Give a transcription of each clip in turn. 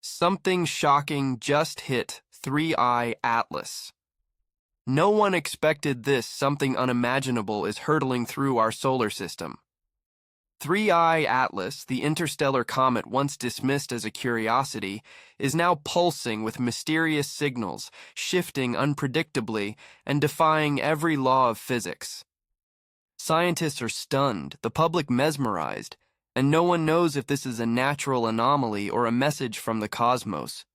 Something shocking just hit 3I Atlas. No one expected this. Something unimaginable is hurtling through our solar system. 3I Atlas, the interstellar comet once dismissed as a curiosity, is now pulsing with mysterious signals, shifting unpredictably and defying every law of physics. Scientists are stunned, the public mesmerized, and no one knows if this is a natural anomaly or a message from the cosmos.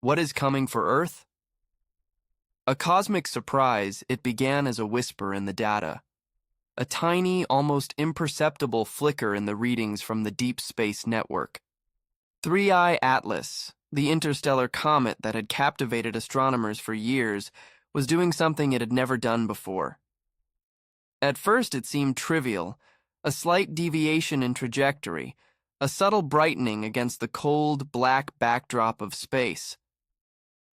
What is coming for Earth? A cosmic surprise, it began as a whisper in the data. A tiny, almost imperceptible flicker in the readings from the Deep Space Network. 3I Atlas, the interstellar comet that had captivated astronomers for years, was doing something it had never done before. At first it seemed trivial, a slight deviation in trajectory, a subtle brightening against the cold, black backdrop of space.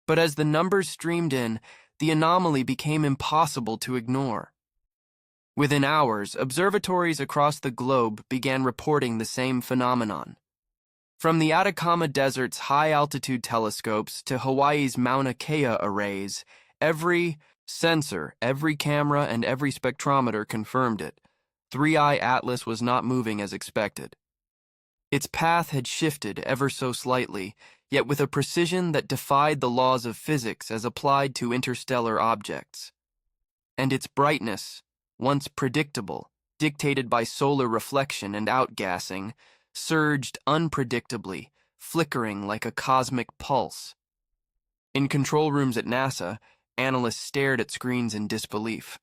But as the numbers streamed in, the anomaly became impossible to ignore. Within hours, observatories across the globe began reporting the same phenomenon. From the Atacama Desert's high-altitude telescopes to Hawaii's Mauna Kea arrays, every sensor, every camera, and every spectrometer confirmed it. 3I Atlas was not moving as expected. Its path had shifted ever so slightly, yet with a precision that defied the laws of physics as applied to interstellar objects. And its brightness, once predictable, dictated by solar reflection and outgassing, surged unpredictably, flickering like a cosmic pulse. In control rooms at NASA, analysts stared at screens in disbelief.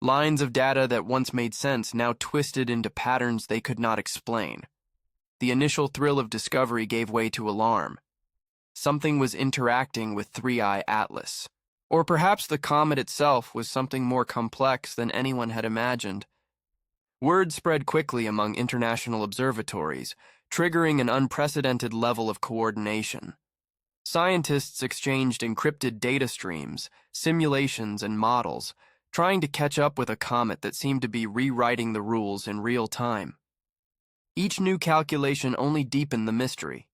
Lines of data that once made sense now twisted into patterns they could not explain. The initial thrill of discovery gave way to alarm. Something was interacting with 3I Atlas. Or perhaps the comet itself was something more complex than anyone had imagined. Word spread quickly among international observatories, triggering an unprecedented level of coordination. Scientists exchanged encrypted data streams, simulations, and models, trying to catch up with a comet that seemed to be rewriting the rules in real time. Each new calculation only deepened the mystery.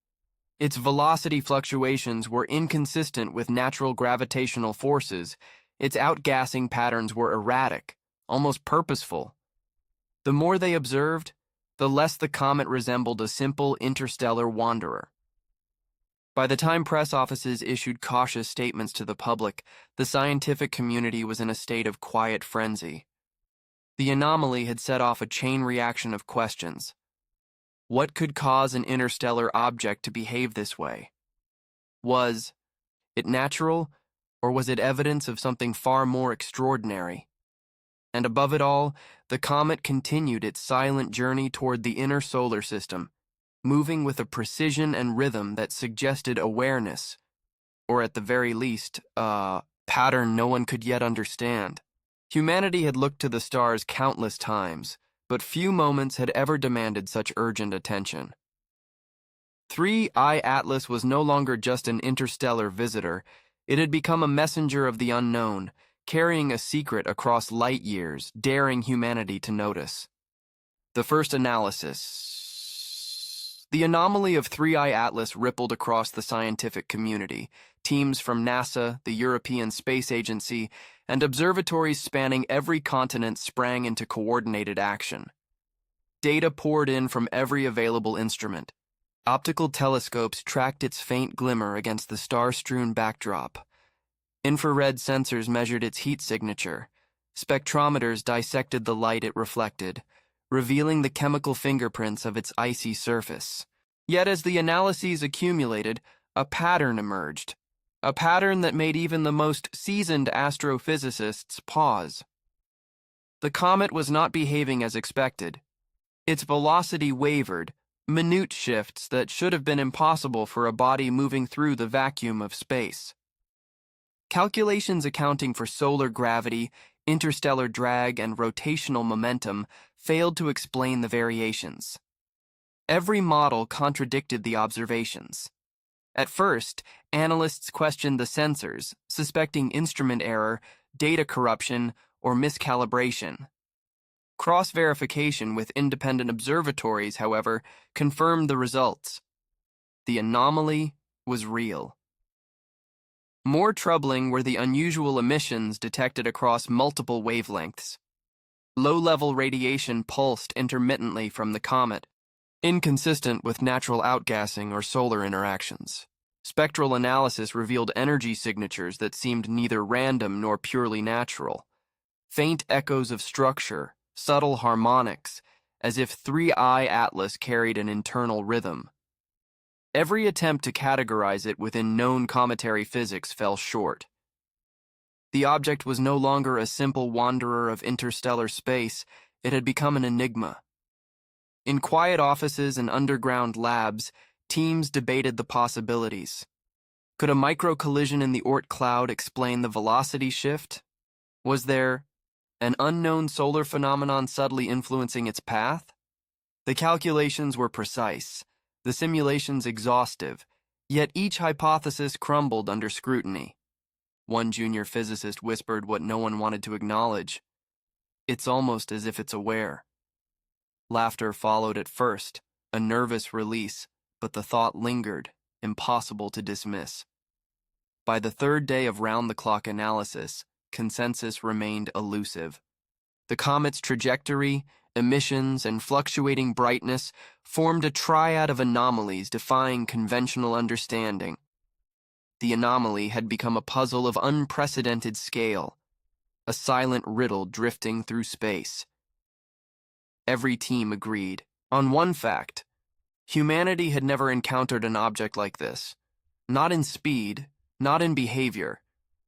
Its velocity fluctuations were inconsistent with natural gravitational forces. Its outgassing patterns were erratic, almost purposeful. The more they observed, the less the comet resembled a simple interstellar wanderer. By the time press offices issued cautious statements to the public, the scientific community was in a state of quiet frenzy. The anomaly had set off a chain reaction of questions. What could cause an interstellar object to behave this way? Was it natural, or was it evidence of something far more extraordinary? And above it all, the comet continued its silent journey toward the inner solar system, moving with a precision and rhythm that suggested awareness, or at the very least, a pattern no one could yet understand. Humanity had looked to the stars countless times, but few moments had ever demanded such urgent attention. 3I Atlas was no longer just an interstellar visitor. It had become a messenger of the unknown, carrying a secret across light years, daring humanity to notice. The first analysis. The anomaly of 3I Atlas rippled across the scientific community. Teams from NASA, the European Space Agency, and observatories spanning every continent sprang into coordinated action. Data poured in from every available instrument. Optical telescopes tracked its faint glimmer against the star-strewn backdrop. Infrared sensors measured its heat signature. Spectrometers dissected the light it reflected, revealing the chemical fingerprints of its icy surface. Yet as the analyses accumulated, a pattern emerged. A pattern that made even the most seasoned astrophysicists pause. The comet was not behaving as expected. Its velocity wavered, minute shifts that should have been impossible for a body moving through the vacuum of space. Calculations accounting for solar gravity, interstellar drag, and rotational momentum failed to explain the variations. Every model contradicted the observations. At first, analysts questioned the sensors, suspecting instrument error, data corruption, or miscalibration. Cross-verification with independent observatories, however, confirmed the results. The anomaly was real. More troubling were the unusual emissions detected across multiple wavelengths. Low-level radiation pulsed intermittently from the comet, inconsistent with natural outgassing or solar interactions. Spectral analysis revealed energy signatures that seemed neither random nor purely natural. Faint echoes of structure, subtle harmonics, as if 3I Atlas carried an internal rhythm. Every attempt to categorize it within known cometary physics fell short. The object was no longer a simple wanderer of interstellar space, it had become an enigma. In quiet offices and underground labs, teams debated the possibilities. Could a micro-collision in the Oort cloud explain the velocity shift? Was there an unknown solar phenomenon subtly influencing its path? The calculations were precise, the simulations exhaustive, yet each hypothesis crumbled under scrutiny. One junior physicist whispered what no one wanted to acknowledge. "It's almost as if it's aware." Laughter followed at first, a nervous release, but the thought lingered, impossible to dismiss. By the third day of round-the-clock analysis, consensus remained elusive. The comet's trajectory, emissions, and fluctuating brightness formed a triad of anomalies defying conventional understanding. The anomaly had become a puzzle of unprecedented scale, a silent riddle drifting through space. Every team agreed on one fact: humanity had never encountered an object like this. Not in speed, not in behavior,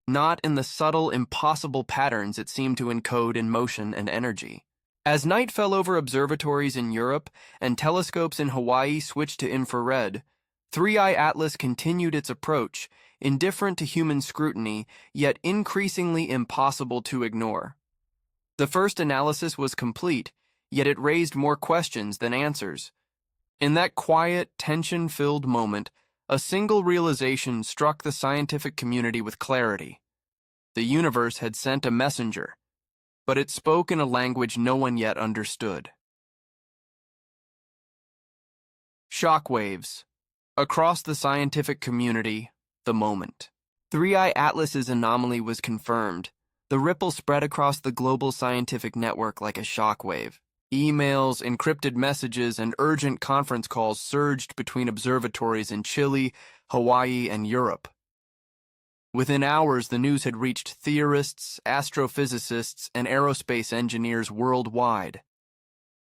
not in the subtle, impossible patterns it seemed to encode in motion and energy. As night fell over observatories in Europe and telescopes in Hawaii switched to infrared, 3I Atlas continued its approach, indifferent to human scrutiny, yet increasingly impossible to ignore. The first analysis was complete, yet it raised more questions than answers. In that quiet, tension-filled moment, a single realization struck the scientific community with clarity. The universe had sent a messenger, but it spoke in a language no one yet understood. Shockwaves. Across the scientific community, the moment. 3I Atlas's anomaly was confirmed. The ripple spread across the global scientific network like a shockwave. Emails, encrypted messages, and urgent conference calls surged between observatories in Chile, Hawaii, and Europe. Within hours, the news had reached theorists, astrophysicists, and aerospace engineers worldwide.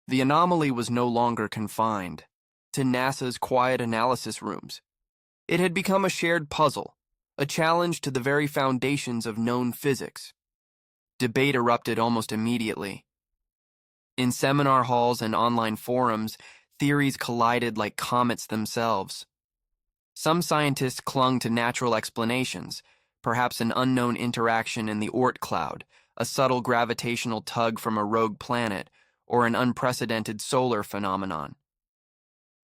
The anomaly was no longer confined to NASA's quiet analysis rooms. It had become a shared puzzle, a challenge to the very foundations of known physics. Debate erupted almost immediately. In seminar halls and online forums, theories collided like comets themselves. Some scientists clung to natural explanations, perhaps an unknown interaction in the Oort cloud, a subtle gravitational tug from a rogue planet, or an unprecedented solar phenomenon.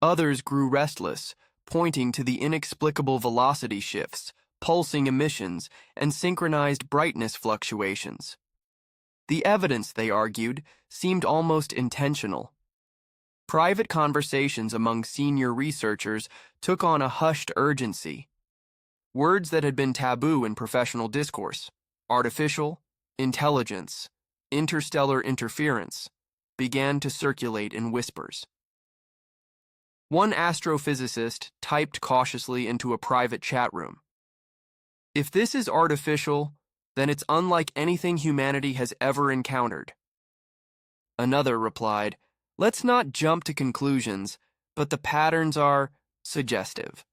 Others grew restless, pointing to the inexplicable velocity shifts, pulsing emissions, and synchronized brightness fluctuations. The evidence, they argued, seemed almost intentional. Private conversations among senior researchers took on a hushed urgency. Words that had been taboo in professional discourse, artificial, intelligence, interstellar interference, began to circulate in whispers. One astrophysicist typed cautiously into a private chat room. "If this is artificial, then it's unlike anything humanity has ever encountered." Another replied, "Let's not jump to conclusions, but the patterns are suggestive."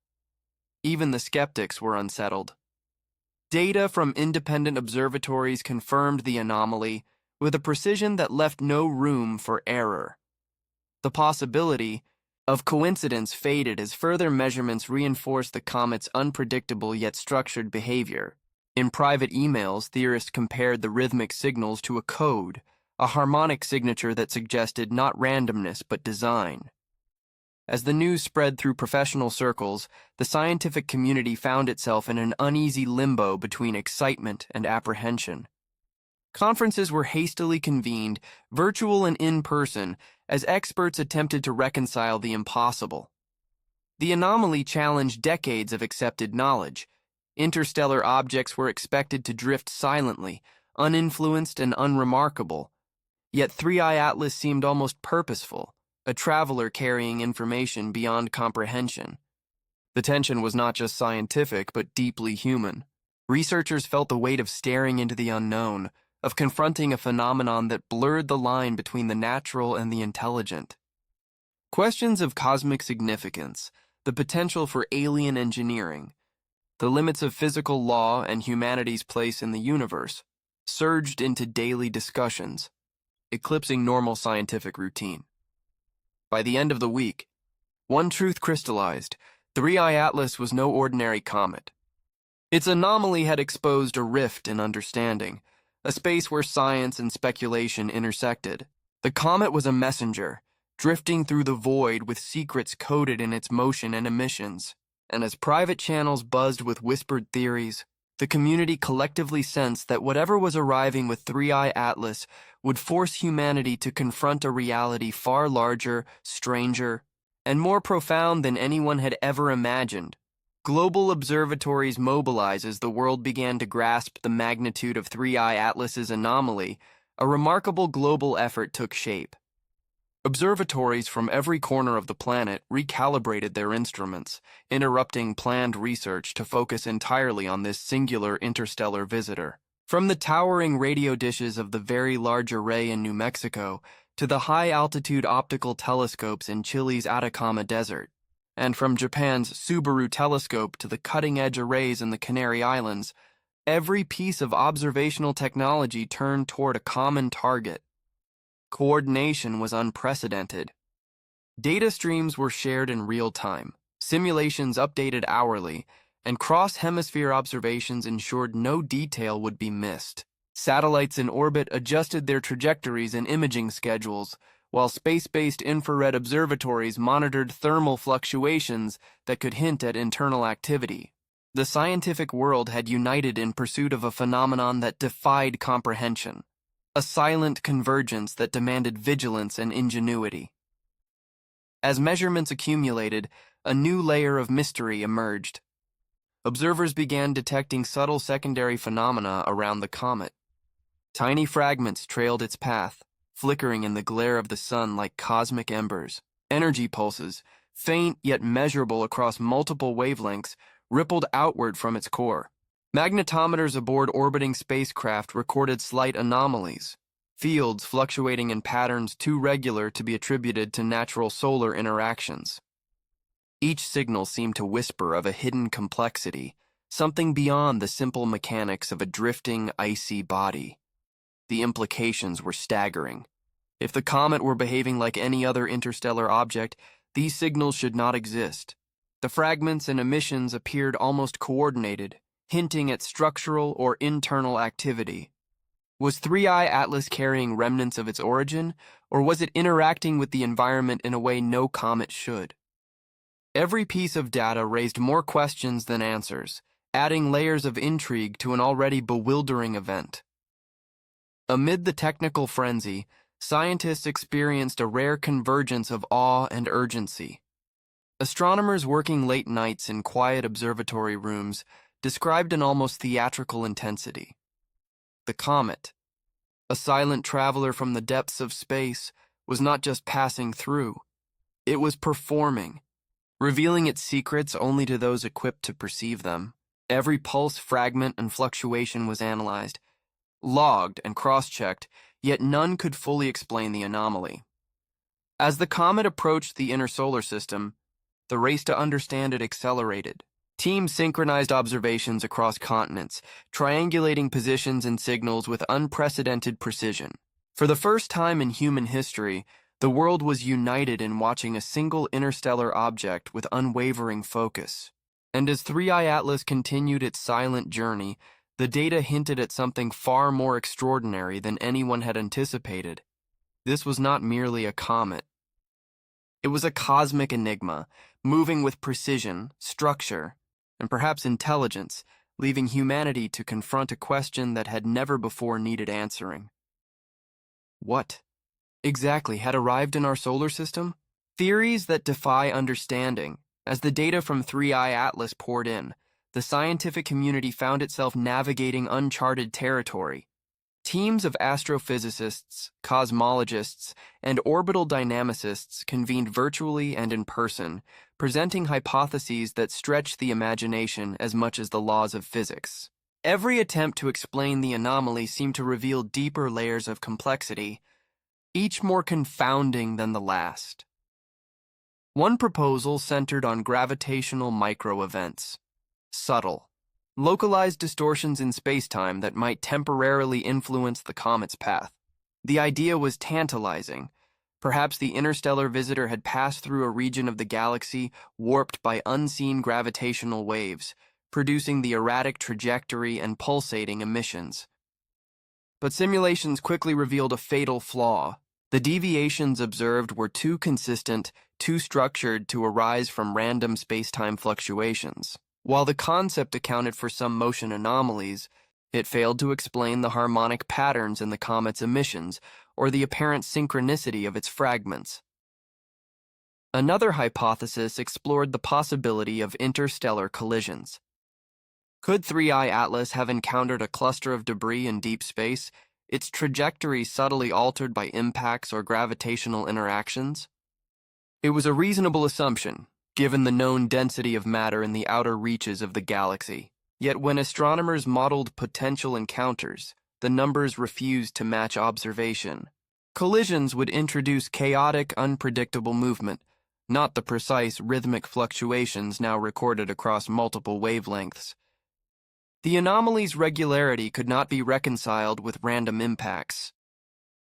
Even the skeptics were unsettled. Data from independent observatories confirmed the anomaly with a precision that left no room for error. The possibility of coincidence faded as further measurements reinforced the comet's unpredictable yet structured behavior. In private emails, theorists compared the rhythmic signals to a code, a harmonic signature that suggested not randomness but design. As the news spread through professional circles, the scientific community found itself in an uneasy limbo between excitement and apprehension. Conferences were hastily convened, virtual and in person, as experts attempted to reconcile the impossible. The anomaly challenged decades of accepted knowledge. Interstellar objects were expected to drift silently, uninfluenced and unremarkable. Yet 3I Atlas seemed almost purposeful, a traveler carrying information beyond comprehension. The tension was not just scientific, but deeply human. Researchers felt the weight of staring into the unknown, of confronting a phenomenon that blurred the line between the natural and the intelligent. Questions of cosmic significance, the potential for alien engineering, the limits of physical law and humanity's place in the universe, surged into daily discussions, eclipsing normal scientific routine. By the end of the week, one truth crystallized: 3I Atlas was no ordinary comet. Its anomaly had exposed a rift in understanding, a space where science and speculation intersected. The comet was a messenger, drifting through the void with secrets coded in its motion and emissions. And as private channels buzzed with whispered theories, the community collectively sensed that whatever was arriving with 3I Atlas would force humanity to confront a reality far larger, stranger, and more profound than anyone had ever imagined. Global observatories mobilized as the world began to grasp the magnitude of 3I Atlas's anomaly. A remarkable global effort took shape. Observatories from every corner of the planet recalibrated their instruments, interrupting planned research to focus entirely on this singular interstellar visitor. From the towering radio dishes of the Very Large Array in New Mexico to the high-altitude optical telescopes in Chile's Atacama Desert, and from Japan's Subaru telescope to the cutting-edge arrays in the Canary Islands, every piece of observational technology turned toward a common target. Coordination was unprecedented. Data streams were shared in real time, simulations updated hourly, and cross-hemisphere observations ensured no detail would be missed. Satellites in orbit adjusted their trajectories and imaging schedules, while space-based infrared observatories monitored thermal fluctuations that could hint at internal activity. The scientific world had united in pursuit of a phenomenon that defied comprehension, a silent convergence that demanded vigilance and ingenuity. As measurements accumulated, a new layer of mystery emerged. Observers began detecting subtle secondary phenomena around the comet. Tiny fragments trailed its path, flickering in the glare of the sun like cosmic embers. Energy pulses, faint yet measurable across multiple wavelengths, rippled outward from its core. Magnetometers aboard orbiting spacecraft recorded slight anomalies, fields fluctuating in patterns too regular to be attributed to natural solar interactions. Each signal seemed to whisper of a hidden complexity, something beyond the simple mechanics of a drifting, icy body. The implications were staggering. If the comet were behaving like any other interstellar object, these signals should not exist. The fragments and emissions appeared almost coordinated, hinting at structural or internal activity. Was 3I Atlas carrying remnants of its origin, or was it interacting with the environment in a way no comet should? Every piece of data raised more questions than answers, adding layers of intrigue to an already bewildering event. Amid the technical frenzy, scientists experienced a rare convergence of awe and urgency. Astronomers working late nights in quiet observatory rooms described an almost theatrical intensity. The comet, a silent traveler from the depths of space, was not just passing through. It was performing, revealing its secrets only to those equipped to perceive them. Every pulse, fragment, and fluctuation was analyzed, logged, and cross-checked, yet none could fully explain the anomaly. As the comet approached the inner solar system, the race to understand it accelerated. Teams synchronized observations across continents, triangulating positions and signals with unprecedented precision. For the first time in human history, the world was united in watching a single interstellar object with unwavering focus. And as 3I Atlas continued its silent journey, the data hinted at something far more extraordinary than anyone had anticipated. This was not merely a comet. It was a cosmic enigma, moving with precision, structure, and perhaps intelligence, leaving humanity to confront a question that had never before needed answering. What exactly had arrived in our solar system? Theories that defy understanding, As the data from 3I Atlas poured in, the scientific community found itself navigating uncharted territory. Teams of astrophysicists, cosmologists, and orbital dynamicists convened virtually and in person, presenting hypotheses that stretched the imagination as much as the laws of physics. Every attempt to explain the anomaly seemed to reveal deeper layers of complexity, each more confounding than the last. One proposal centered on gravitational micro-events. Subtle, localized distortions in spacetime that might temporarily influence the comet's path. The idea was tantalizing. Perhaps the interstellar visitor had passed through a region of the galaxy warped by unseen gravitational waves, producing the erratic trajectory and pulsating emissions. But simulations quickly revealed a fatal flaw. The deviations observed were too consistent, too structured to arise from random spacetime fluctuations. While the concept accounted for some motion anomalies, it failed to explain the harmonic patterns in the comet's emissions or the apparent synchronicity of its fragments. Another hypothesis explored the possibility of interstellar collisions. Could 3I Atlas have encountered a cluster of debris in deep space, its trajectory subtly altered by impacts or gravitational interactions? It was a reasonable assumption, given the known density of matter in the outer reaches of the galaxy. Yet when astronomers modeled potential encounters, the numbers refused to match observation. Collisions would introduce chaotic, unpredictable movement, not the precise rhythmic fluctuations now recorded across multiple wavelengths. The anomaly's regularity could not be reconciled with random impacts.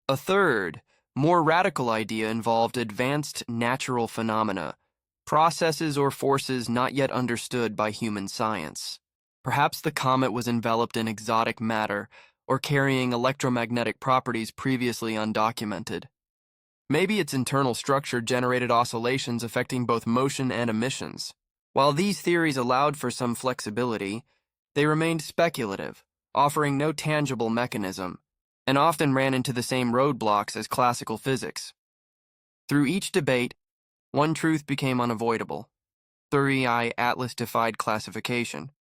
A third, more radical idea involved advanced natural phenomena, processes or forces not yet understood by human science. Perhaps the comet was enveloped in exotic matter or carrying electromagnetic properties previously undocumented. Maybe its internal structure generated oscillations affecting both motion and emissions. While these theories allowed for some flexibility, they remained speculative, offering no tangible mechanism, and often ran into the same roadblocks as classical physics. Through each debate, one truth became unavoidable. 3I Atlas defied classification.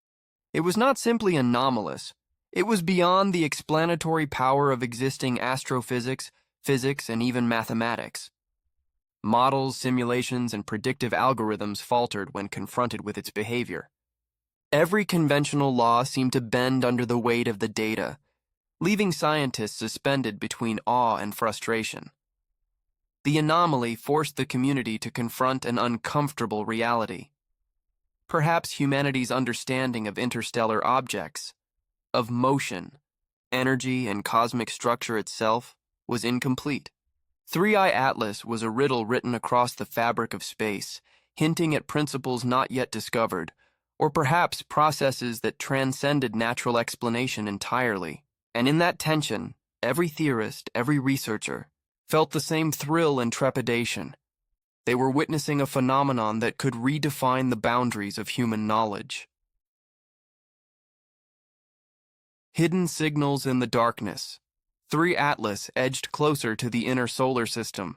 It was not simply anomalous. It was beyond the explanatory power of existing astrophysics, physics, and even mathematics. Models, simulations, and predictive algorithms faltered when confronted with its behavior. Every conventional law seemed to bend under the weight of the data, leaving scientists suspended between awe and frustration. The anomaly forced the community to confront an uncomfortable reality. Perhaps humanity's understanding of interstellar objects, of motion, energy, and cosmic structure itself was incomplete. 3I Atlas was a riddle written across the fabric of space, hinting at principles not yet discovered, or perhaps processes that transcended natural explanation entirely. And in that tension, every theorist, every researcher, felt the same thrill and trepidation. They were witnessing a phenomenon that could redefine the boundaries of human knowledge. Hidden signals in the darkness. 3 Atlas edged closer to the inner solar system.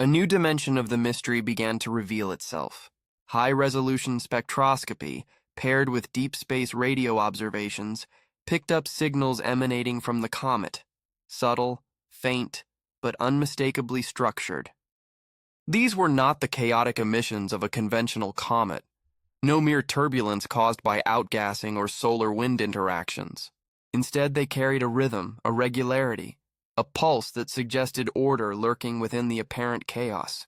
A new dimension of the mystery began to reveal itself. High-resolution spectroscopy, paired with deep space radio observations, picked up signals emanating from the comet, subtle, faint, but unmistakably structured. These were not the chaotic emissions of a conventional comet, no mere turbulence caused by outgassing or solar wind interactions. Instead, they carried a rhythm, a regularity, a pulse that suggested order lurking within the apparent chaos.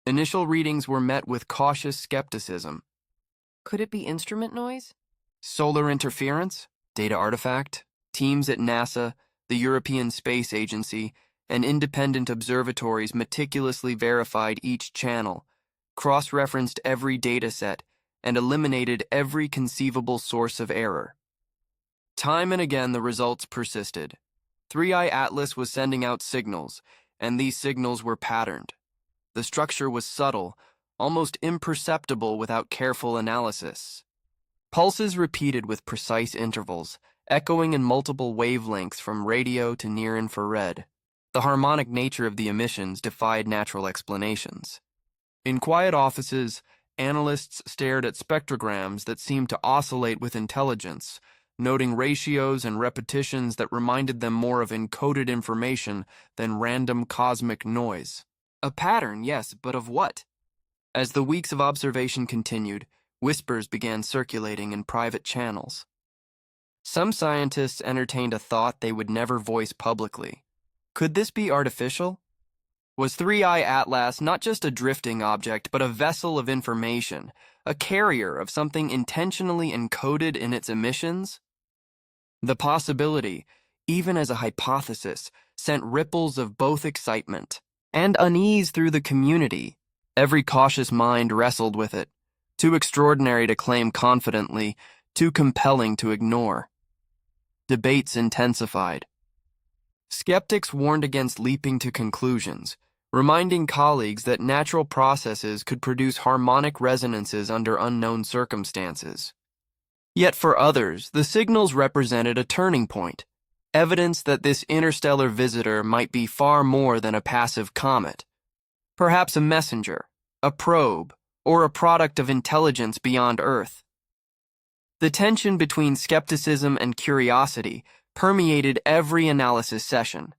Initial readings were met with cautious skepticism. Could it be instrument noise? Solar interference? Data artifact? Teams at NASA, the European Space Agency, and independent observatories meticulously verified each channel, cross-referenced every dataset, and eliminated every conceivable source of error. Time and again the results persisted. 3I Atlas was sending out signals, and these signals were patterned. The structure was subtle, almost imperceptible without careful analysis. Pulses repeated with precise intervals, echoing in multiple wavelengths from radio to near-infrared. The harmonic nature of the emissions defied natural explanations. In quiet offices, Analysts stared at spectrograms that seemed to oscillate with intelligence, noting ratios and repetitions that reminded them more of encoded information than random cosmic noise. A pattern, yes, but of what? As the weeks of observation continued, whispers began circulating in private channels. Some scientists entertained a thought they would never voice publicly. Could this be artificial? Was 3I Atlas not just a drifting object, but a vessel of information, a carrier of something intentionally encoded in its emissions? The possibility, even as a hypothesis, sent ripples of both excitement and unease through the community. Every cautious mind wrestled with it, too extraordinary to claim confidently, too compelling to ignore. Debates intensified. Skeptics warned against leaping to conclusions, reminding colleagues that natural processes could produce harmonic resonances under unknown circumstances. Yet for others, the signals represented a turning point, evidence that this interstellar visitor might be far more than a passive comet, perhaps a messenger, a probe, or a product of intelligence beyond Earth. The tension between skepticism and curiosity permeated every analysis session.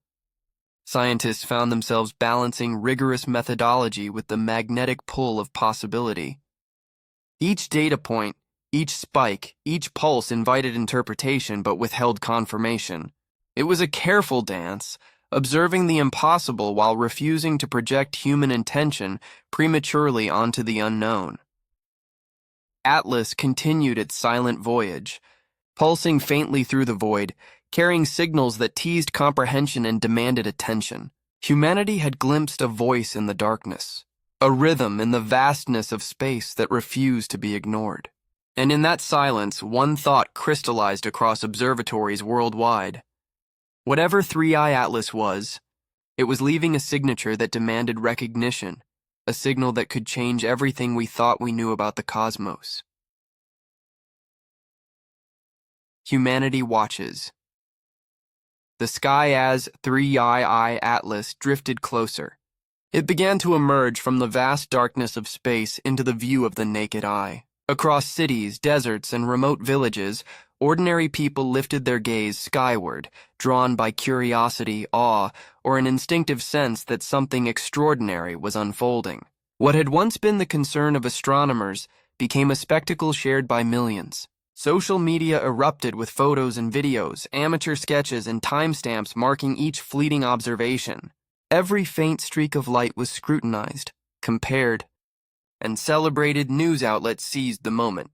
Scientists found themselves balancing rigorous methodology with the magnetic pull of possibility. Each data point, each spike, each pulse invited interpretation but withheld confirmation. It was a careful dance, observing the impossible while refusing to project human intention prematurely onto the unknown. Atlas continued its silent voyage, pulsing faintly through the void, carrying signals that teased comprehension and demanded attention. Humanity had glimpsed a voice in the darkness, a rhythm in the vastness of space that refused to be ignored. And in that silence, one thought crystallized across observatories worldwide. Whatever 3I Atlas was, it was leaving a signature that demanded recognition, a signal that could change everything we thought we knew about the cosmos. Humanity watches. The sky as 3I Atlas drifted closer. It began to emerge from the vast darkness of space into the view of the naked eye. Across cities, deserts, and remote villages, ordinary people lifted their gaze skyward, drawn by curiosity, awe, or an instinctive sense that something extraordinary was unfolding. What had once been the concern of astronomers became a spectacle shared by millions. Social media erupted with photos and videos, amateur sketches, and timestamps marking each fleeting observation. Every faint streak of light was scrutinized, compared, and celebrated. News outlets seized the moment,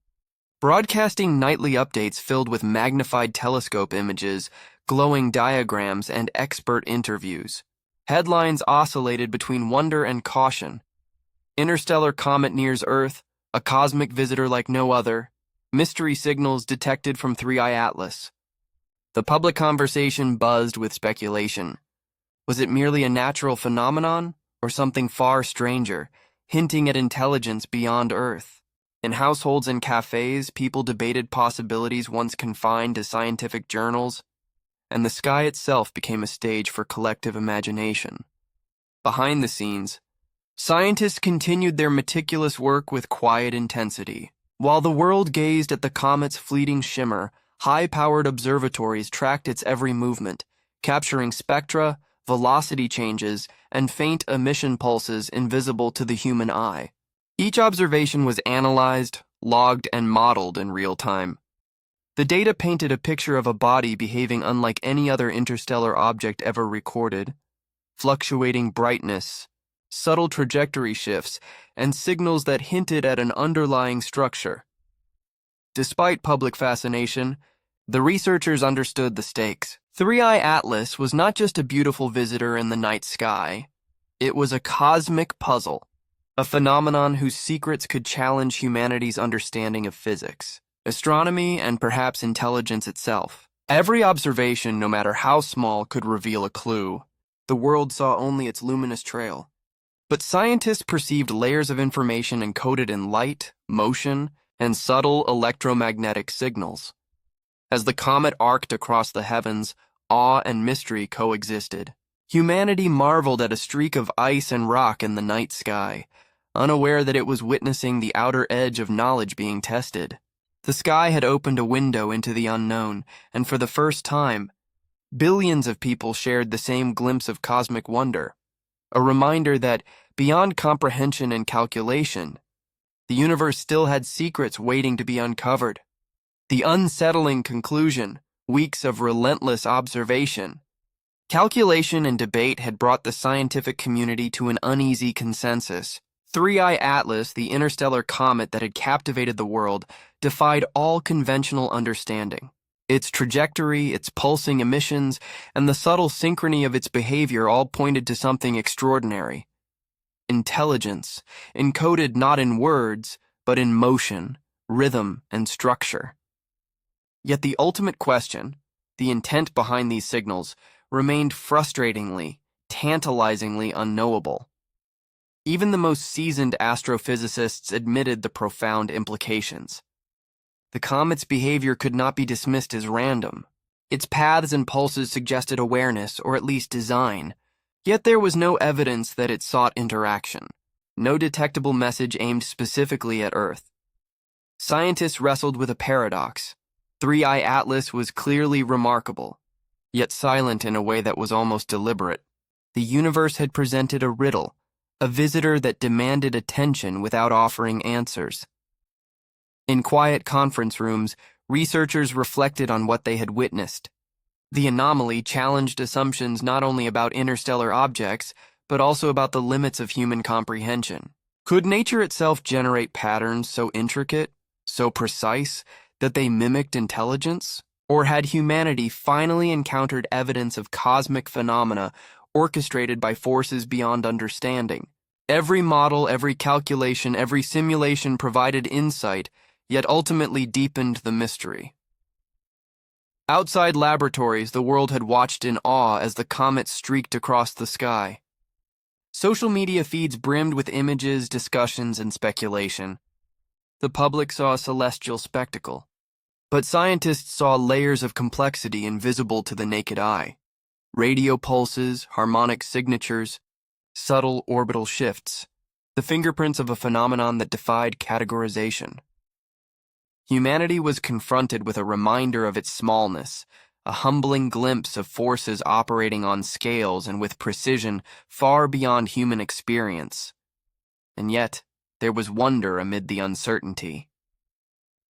broadcasting nightly updates filled with magnified telescope images, glowing diagrams, and expert interviews. Headlines oscillated between wonder and caution. Interstellar comet nears Earth, a cosmic visitor like no other, mystery signals detected from 3I Atlas. The public conversation buzzed with speculation. Was it merely a natural phenomenon, or something far stranger, hinting at intelligence beyond Earth? In households and cafes, people debated possibilities once confined to scientific journals, and the sky itself became a stage for collective imagination. Behind the scenes, scientists continued their meticulous work with quiet intensity. While the world gazed at the comet's fleeting shimmer, high-powered observatories tracked its every movement, capturing spectra, velocity changes, and faint emission pulses invisible to the human eye. Each observation was analyzed, logged, and modeled in real time. The data painted a picture of a body behaving unlike any other interstellar object ever recorded. Fluctuating brightness, subtle trajectory shifts, and signals that hinted at an underlying structure. Despite public fascination, the researchers understood the stakes. 3I Atlas was not just a beautiful visitor in the night sky. It was a cosmic puzzle, a phenomenon whose secrets could challenge humanity's understanding of physics, astronomy, and perhaps intelligence itself. Every observation, no matter how small, could reveal a clue. The world saw only its luminous trail. But scientists perceived layers of information encoded in light, motion, and subtle electromagnetic signals. As the comet arced across the heavens, awe and mystery coexisted. Humanity marveled at a streak of ice and rock in the night sky, unaware that it was witnessing the outer edge of knowledge being tested. The sky had opened a window into the unknown, and for the first time, billions of people shared the same glimpse of cosmic wonder, a reminder that, beyond comprehension and calculation, the universe still had secrets waiting to be uncovered. The unsettling conclusion, weeks of relentless observation, calculation and debate had brought the scientific community to an uneasy consensus. 3I Atlas, the interstellar comet that had captivated the world, defied all conventional understanding. Its trajectory, its pulsing emissions, and the subtle synchrony of its behavior all pointed to something extraordinary. Intelligence, encoded not in words, but in motion, rhythm, and structure. Yet the ultimate question, the intent behind these signals, remained frustratingly, tantalizingly unknowable. Even the most seasoned astrophysicists admitted the profound implications. The comet's behavior could not be dismissed as random. Its paths and pulses suggested awareness, or at least design. Yet there was no evidence that it sought interaction, no detectable message aimed specifically at Earth. Scientists wrestled with a paradox. 3I Atlas was clearly remarkable, yet silent in a way that was almost deliberate. The universe had presented a riddle, a visitor that demanded attention without offering answers. In quiet conference rooms, researchers reflected on what they had witnessed. The anomaly challenged assumptions not only about interstellar objects, but also about the limits of human comprehension. Could nature itself generate patterns so intricate, so precise, that they mimicked intelligence? Or had humanity finally encountered evidence of cosmic phenomena orchestrated by forces beyond understanding? Every model, every calculation, every simulation provided insight, yet ultimately deepened the mystery. Outside laboratories, the world had watched in awe as the comet streaked across the sky. Social media feeds brimmed with images, discussions, and speculation. The public saw a celestial spectacle, but scientists saw layers of complexity invisible to the naked eye. Radio pulses, harmonic signatures, subtle orbital shifts, the fingerprints of a phenomenon that defied categorization. Humanity was confronted with a reminder of its smallness, a humbling glimpse of forces operating on scales and with precision far beyond human experience. And yet, there was wonder amid the uncertainty.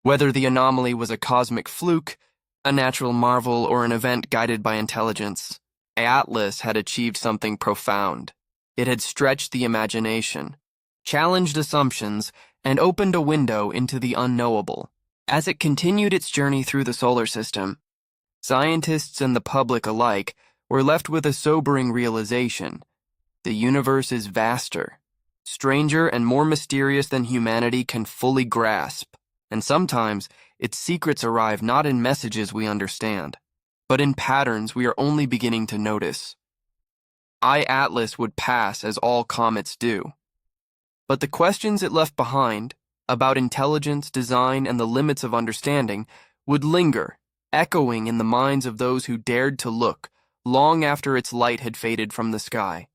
Whether the anomaly was a cosmic fluke, a natural marvel, or an event guided by intelligence, Atlas had achieved something profound. It had stretched the imagination, challenged assumptions, and opened a window into the unknowable. As it continued its journey through the solar system, scientists and the public alike were left with a sobering realization. The universe is vaster, stranger, and more mysterious than humanity can fully grasp, and sometimes its secrets arrive not in messages we understand, but in patterns we are only beginning to notice. Atlas would pass as all comets do, but the questions it left behind, about intelligence, design, and the limits of understanding, would linger, echoing in the minds of those who dared to look, long after its light had faded from the sky.